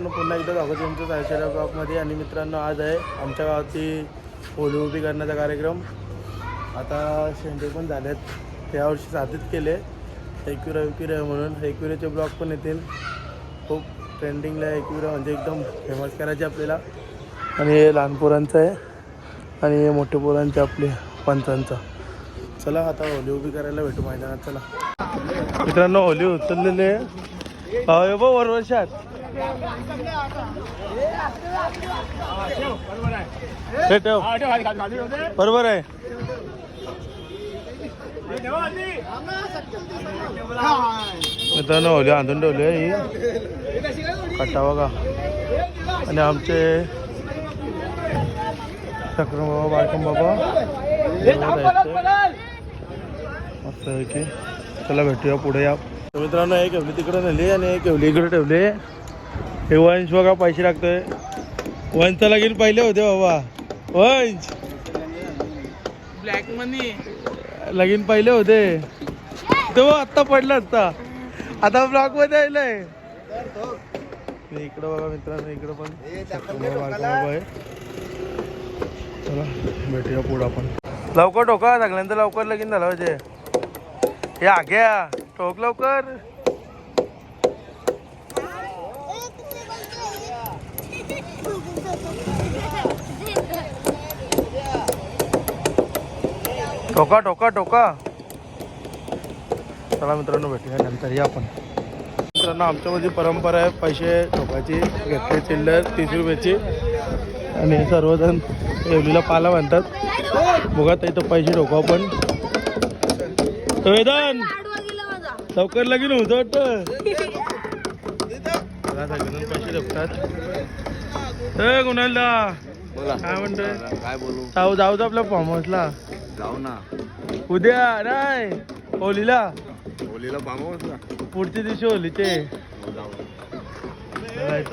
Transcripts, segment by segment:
मित्रांनो पुन्हा एकदा स्वागत आहे तुमचं सायशेरा ब्लॉगमध्ये. आणि मित्रांनो आज आहे आमच्या गावाची होली उभी करण्याचा कार्यक्रम. आता शेंडे पण झालेत, यावर्षी साधीच केले एकविरा म्हणून. एकविराचे ब्लॉग पण येतील, खूप ट्रेंडिंगला आहे एकविरा, म्हणजे एकदम फेमस करायचे आपल्याला. आणि हे लहान पोरांचं आहे आणि हे मोठे पोरांचे आपले पंचांचा. चला आता होली उभी करायला भेटू मैदानात. चला मित्रांनो, होली उचललेले वर्षात बरोबर आहे. मित्रांनो होली आणून ठेवली ही कट्टा बघा. आणि आमचे सक्र बाबा बाळकम बाबा मस्त आहे की. चला भेटूया पुढे या. मित्रांनो एक केवली तिकडे नेली आणि एक केवली इकडे ठेवले. हे वंश बघा पैसे लागतोय. वंशचा लगीन पहिले होते बाबा. वंश ब्लॅक मनी लगीन पहिले होते तो आत्ता पडला असता, आता ब्लॉक मध्ये आलंय. इकडं बघा मित्रांनो, इकडं पण आहे. चला भेटूया पुढं आपण. लवकर ठोका, सगळ्यांचं लवकर लगीन झालं पाहिजे. हे आग्या ठोक लवकर. ठोका ठोका ठोका. चला मित्रांनो भेटूया नंतर या आपण. मित्रांनो आमच्यामध्ये परंपरा आहे पैसे ठोकायची. घेतले चिल्लर 30 रुपयाची आणि सर्वजण एवढीला पाला बांधतात. बघा इथं पैसे ठोका आपण. वेदन लवकर लगीन होतं वाटतं. पैसे ठोकतात. कुणाला काय म्हणतोय? काय बोलू? जाऊ आपल्या फॉर्म हाऊसला जाऊ ना उद्या. नाही होलीला फार्म हाऊसला पुढच्या दिवशी होलीचे.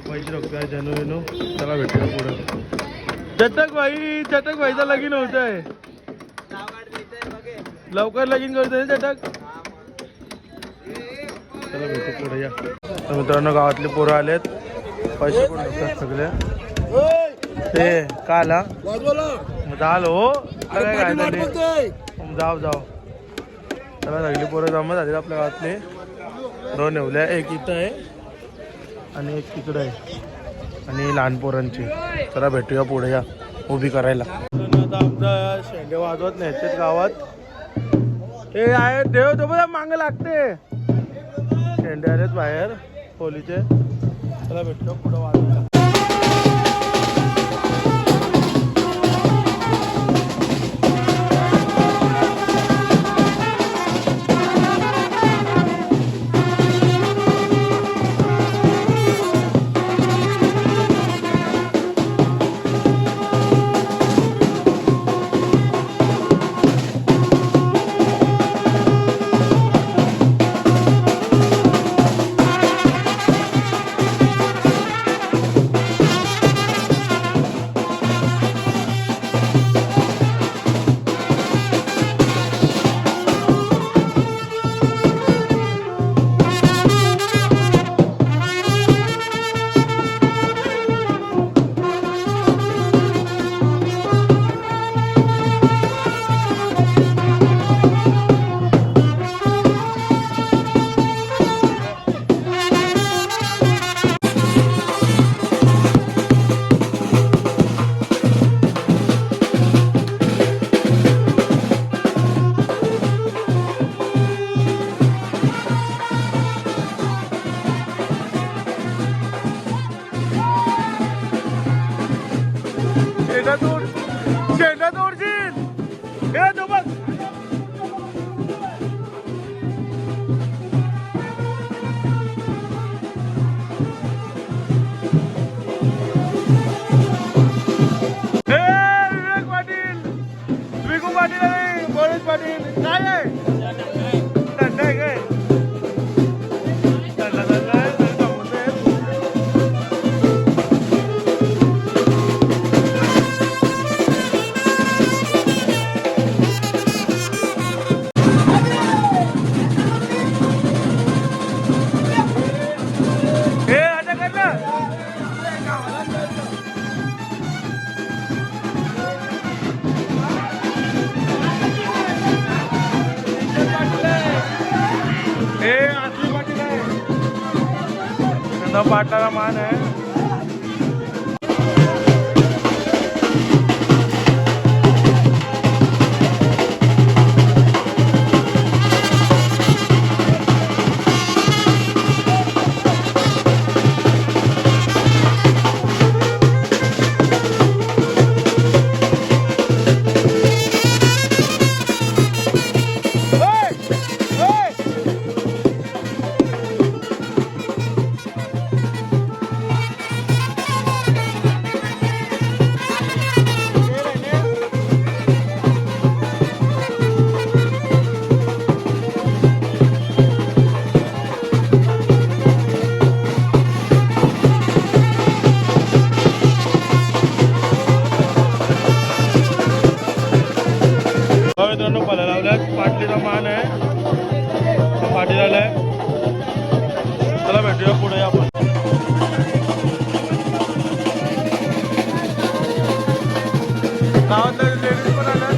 पैसे ठोकताय जनू. चला भेटूया पुढं. चटक भाईचा लगीन होत आहे. लवकर लगीन करतोय चटक. चला भेटू पुढे या. तर मित्रांनो गावातले पोरं आलेत. पैसे पण ठोकतात सगळे. ते का आला झालं हो. जाऊ चला सगळी पोरं जमा झाली आपल्या गावातले. 2 नेवल्या, एक इथं आहे आणि एक तिकडं आहे. आणि लहान पोरांची. चला भेटूया पुढे या उभी करायला. आता आमचा शेंडे वाजवत न्यायचे गावात. हे आहे देव तो बघा मांग लागते. शेंडे आलेत बाहेर होलीचे. चला भेटूया पुढं वाजवायला. न पाटणारा मान आहे. मित्रांनो फळं लावल्यात. पाटलीचा मान आहे. पाठी झालाय. चला भेटूया पुढे आपण. गावातल्या लेडीज पण आल्या.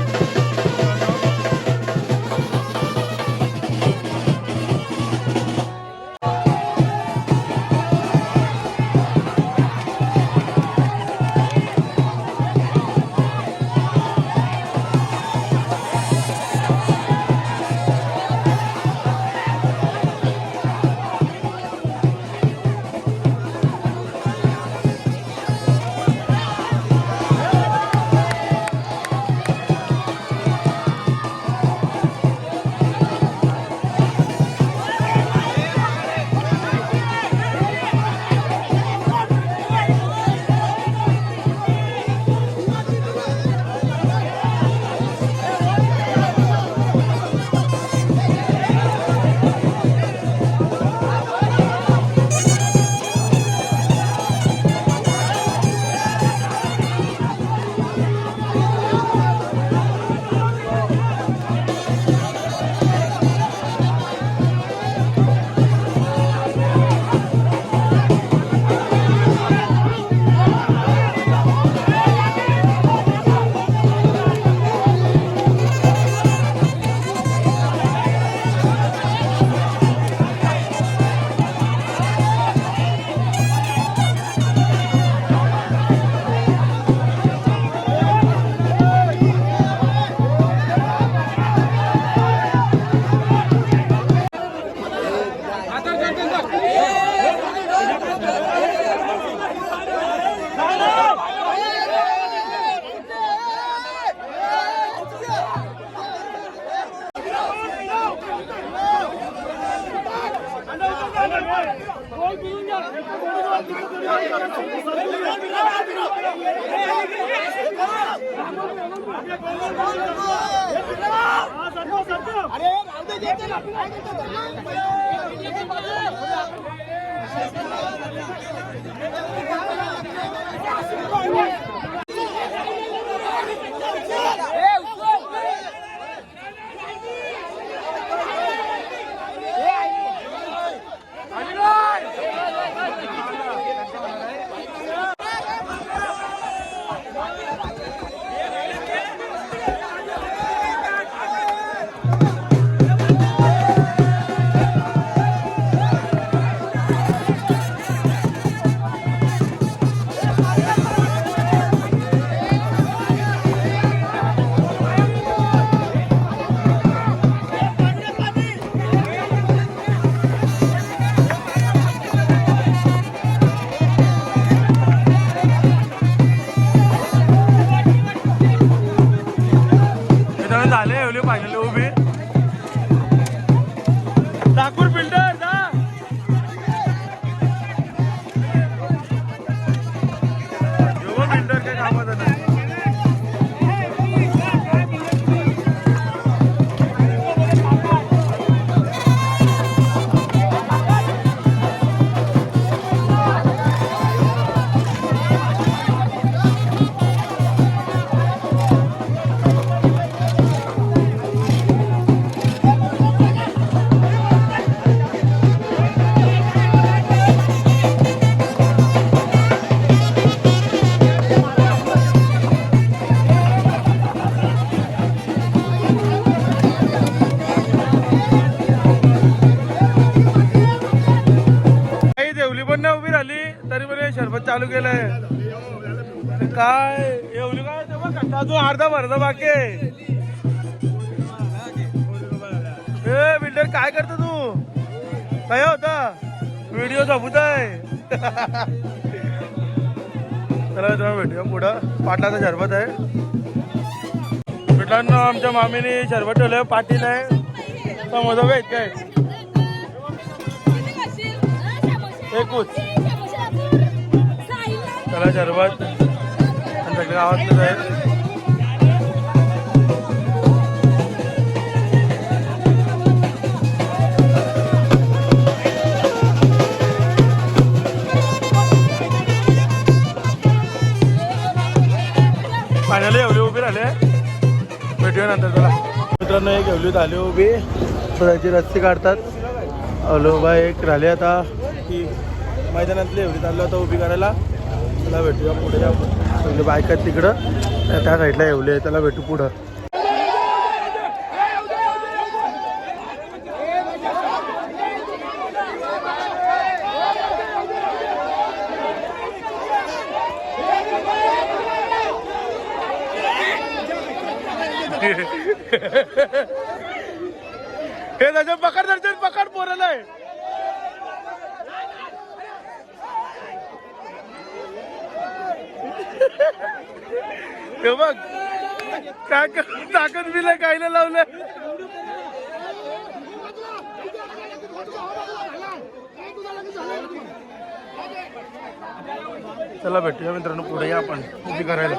चालू केलंय काय एवढी काय अजून अर्धा भरता बाकी आहे. बिल्डर काय करतो तू काय होता व्हिडिओ झोपत आहे. चला तुम्हाला भेटूया पुढं. पाटलाचा शरबत आहे मित्रांनो. आमच्या मामीने शरबत ठेवलंय. पाटील आहे समोसा आहेत काय एकूच. चला शरबत आणि सगळ्या गावातलंच आहे. फायनली एवढी उभी राहिले. भेटूया नंतर तुला मित्रांनो. एक एवढी झाली उभी त्याची रस्सी काढतात. अलोबा एक राहिले आता की मैदानातली एवढी चाललो आता उभी करायला. त्याला भेटूया पुढे. सगळे बाईक आहेत तिकडं त्या साईडला एवढे आहे. त्याला भेटू पुढं. हे त्याच्या पकड दर्शन पकड पोराला आहे. हे बघ ताकद बिल कायला लावलं. चला भेटूया मित्रांनो पुढे या आपण उभी करायला.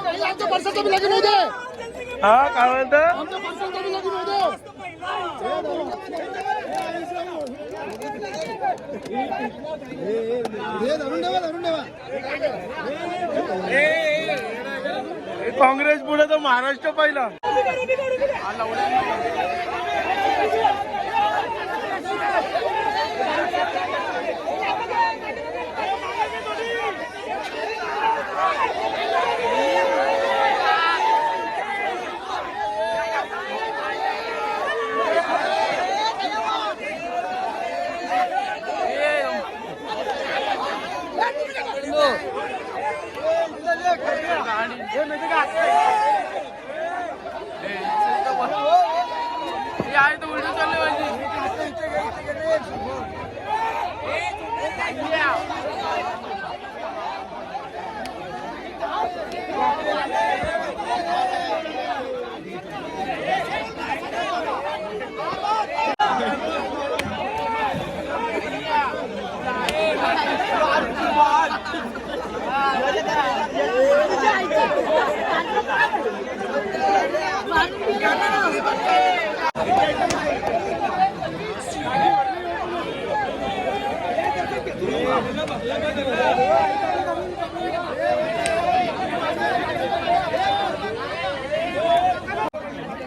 हा काय म्हणतं काँग्रेस पुढे तर महाराष्ट्र पहिला.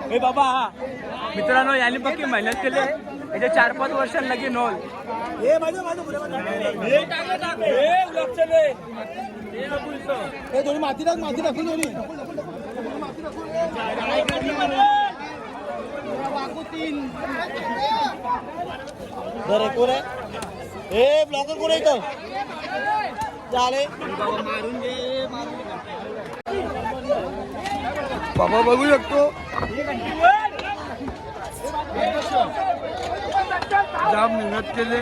हे बाबा मित्रांनो यांनी पक्की मेहनत केली आहे. याच्या 4-5 वर्षांनी लगी नोल माती टाकून हे ब्लॉकर कोण इथं चाले बाबा बघू शकतो. जाम मेहनत केले.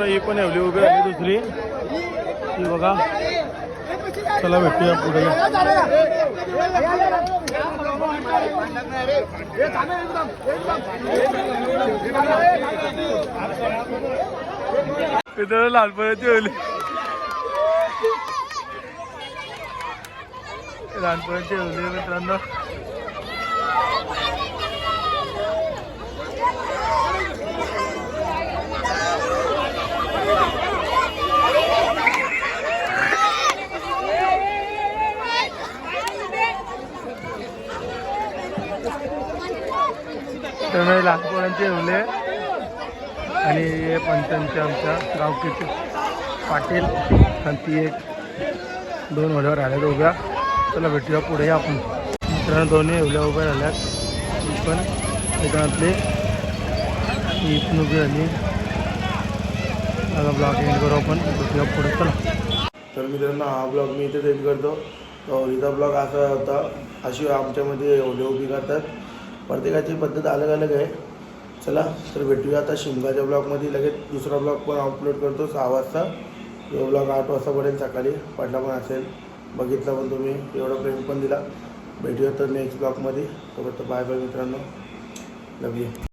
ही पण एवढी उभी राहिली दुसरी ती बघा. चला भेटूया पुढे. मित्रांनो लहानपणाची होली मित्रांनो. लहानपणाचे ठेवले आणि पंचांचे आमच्या गावकीचे पाटील आणि ती एक 2 होल्यावर राहिल्यात उभ्या. चला भेटूया पुढे आपण. मित्रांनो दोन्ही एवढ्या उभ्या राहिल्यात. ही पण त्याच्यातले ही पण उभी राहिली. आता ब्लॉग एंड करू आपण. भेटूया पुढे. चला. तर मित्रांनो हा ब्लॉग मी इथे एंड करतो. तर होलीचा ब्लॉग असा होता. अशी आमच्यामध्ये होली उभी करतात. प्रत्येकाची पद्धत अलग अलग आहे. चला तर भेटूया आता शिमगाच्या ब्लॉगमध्ये. लगेच दुसरा ब्लॉग पण अपलोड करतो 6 वाजता. तो ब्लॉग 8 वाजता पडेल सकाळी. पडला पण असेल, बघितला पण तुम्ही, एवढा प्रेम पण दिला. भेटूया तर नेक्स्ट ब्लॉगमध्ये. तोपर्यंत बाय बाय मित्रांनो. लव यू.